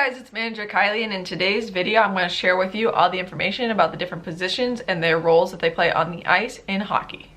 guys, it's Manager Kylie, and in today's video I'm going to share with you all the information about the different positions and their roles that they play on the ice in hockey.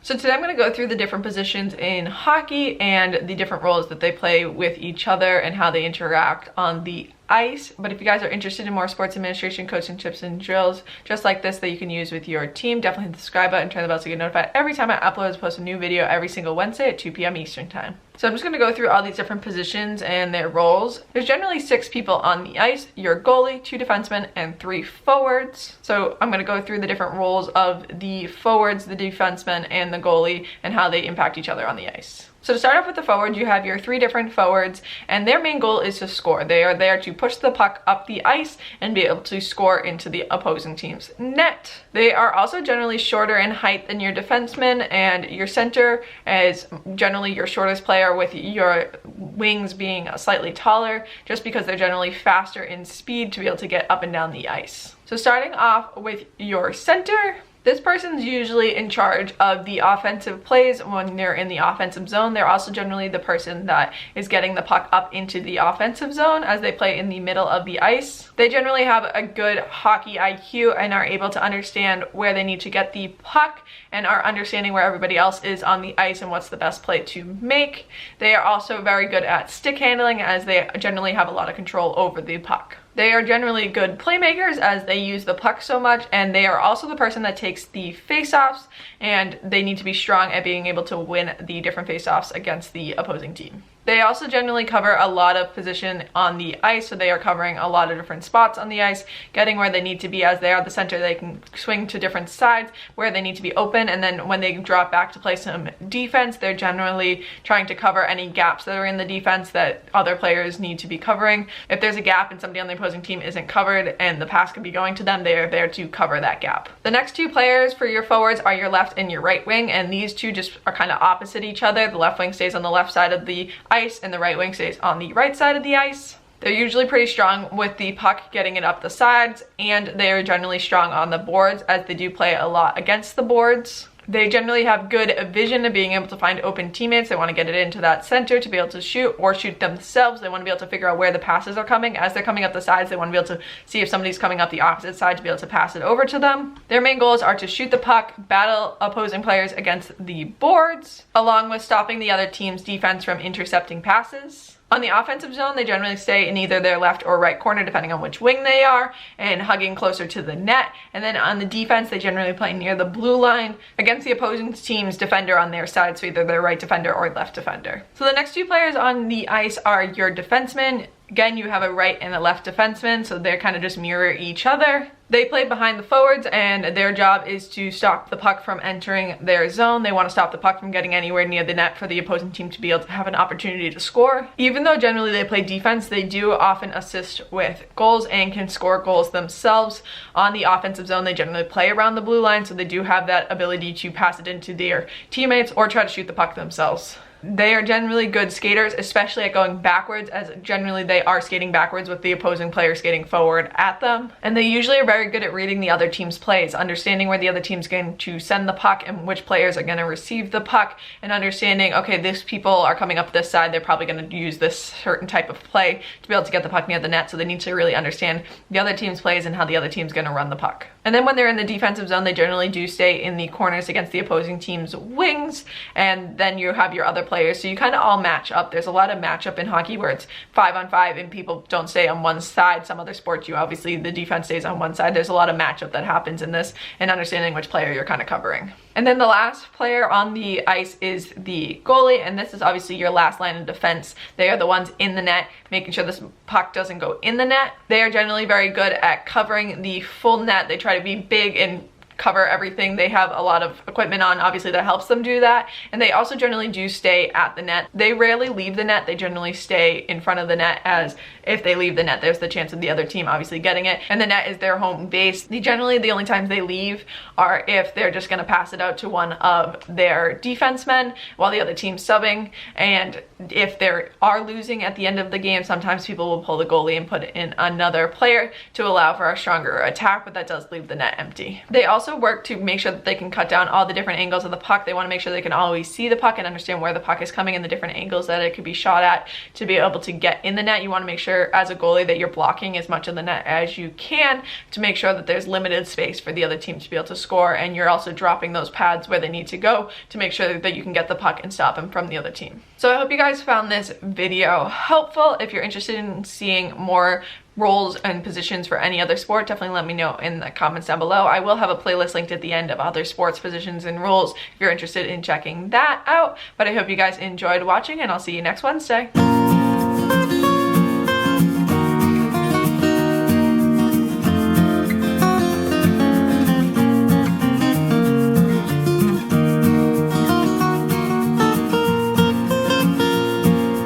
So today I'm going to go through the different positions in hockey and the different roles that they play with each other and how they interact on the ice. But if you guys are interested in more sports administration, coaching tips, and drills just like this that you can use with your team, definitely hit the subscribe button and turn the bell to get notified every time I upload or post a new video every single Wednesday at 2 p.m. Eastern time. So I'm just going to go through all these different positions and their roles. There's generally 6 people on the ice: your goalie, 2 defensemen, and 3 forwards. So I'm going to go through the different roles of the forwards, the defensemen, and the goalie and how they impact each other on the ice. So to start off with the forwards, you have your 3 different forwards, and their main goal is to score. They are there to push the puck up the ice and be able to score into the opposing team's net. They are also generally shorter in height than your defenseman, and your center is generally your shortest player, with your wings being slightly taller, just because they're generally faster in speed to be able to get up and down the ice. So starting off with your center, this person's usually in charge of the offensive plays when they're in the offensive zone. They're also generally the person that is getting the puck up into the offensive zone as they play in the middle of the ice. They generally have a good hockey IQ and are able to understand where they need to get the puck and are understanding where everybody else is on the ice and what's the best play to make. They are also very good at stick handling, as they generally have a lot of control over the puck. They are generally good playmakers as they use the puck so much, and they are also the person that takes the face-offs, and they need to be strong at being able to win the different face-offs against the opposing team. They also generally cover a lot of position on the ice, so they are covering a lot of different spots on the ice, getting where they need to be. As they are the center, they can swing to different sides where they need to be open, and then when they drop back to play some defense, they're generally trying to cover any gaps that are in the defense that other players need to be covering. If there's a gap and somebody on the opposing team isn't covered and the pass could be going to them, they are there to cover that gap. The next 2 players for your forwards are your left and your right wing, and these 2 just are kind of opposite each other. The left wing stays on the left side of the ice and the right wing stays on the right side of the ice. They're usually pretty strong with the puck, getting it up the sides, and they are generally strong on the boards, as they do play a lot against the boards. They generally have good vision of being able to find open teammates. They want to get it into that center to be able to shoot, or shoot themselves. They want to be able to figure out where the passes are coming. As they're coming up the sides, they want to be able to see if somebody's coming up the opposite side to be able to pass it over to them. Their main goals are to shoot the puck, battle opposing players against the boards, along with stopping the other team's defense from intercepting passes. On the offensive zone, they generally stay in either their left or right corner, depending on which wing they are, and hugging closer to the net. And then on the defense, they generally play near the blue line against the opposing team's defender on their side, so either their right defender or left defender. So the next 2 players on the ice are your defensemen. Again, you have a right and a left defenseman, so they're kind of just mirror each other. They play behind the forwards, and their job is to stop the puck from entering their zone. They want to stop the puck from getting anywhere near the net for the opposing team to be able to have an opportunity to score. Even though generally they play defense, they do often assist with goals and can score goals themselves. On the offensive zone, they generally play around the blue line, so they do have that ability to pass it into their teammates or try to shoot the puck themselves. They are generally good skaters, especially at going backwards, as generally they are skating backwards with the opposing player skating forward at them. And they usually are very good at reading the other team's plays, understanding where the other team's going to send the puck and which players are going to receive the puck, and understanding, okay, these people are coming up this side, they're probably going to use this certain type of play to be able to get the puck near the net, so they need to really understand the other team's plays and how the other team's going to run the puck. And then when they're in the defensive zone, they generally do stay in the corners against the opposing team's wings, and then you have your other players, so you kind of all match up. There's a lot of matchup in hockey where it's 5-on-5 and people don't stay on one side. Some other sports, you obviously, the defense stays on one side. There's a lot of matchup that happens in this, and understanding which player you're kind of covering. And then the last player on the ice is the goalie, and this is obviously your last line of defense. They are the ones in the net, making sure this puck doesn't go in the net. They are generally very good at covering the full net. They try to be big and cover everything. They have a lot of equipment on, obviously, that helps them do that. And they also generally do stay at the net. They rarely leave the net. They generally stay in front of the net, as if they leave the net, there's the chance of the other team obviously getting it. And the net is their home base. Generally, the only times they leave are if they're just going to pass it out to one of their defensemen while the other team's subbing. And if they are losing at the end of the game, sometimes people will pull the goalie and put in another player to allow for a stronger attack, but that does leave the net empty. They also also work to make sure that they can cut down all the different angles of the puck. They want to make sure they can always see the puck and understand where the puck is coming and the different angles that it could be shot at to be able to get in the net. You want to make sure as a goalie that you're blocking as much of the net as you can to make sure that there's limited space for the other team to be able to score, and you're also dropping those pads where they need to go to make sure that you can get the puck and stop them from the other team. So I hope you guys found this video helpful. If you're interested in seeing more roles and positions for any other sport, definitely let me know in the comments down below. I will have a playlist linked at the end of other sports positions and rules if you're interested in checking that out. But I hope you guys enjoyed watching, and I'll see you next Wednesday.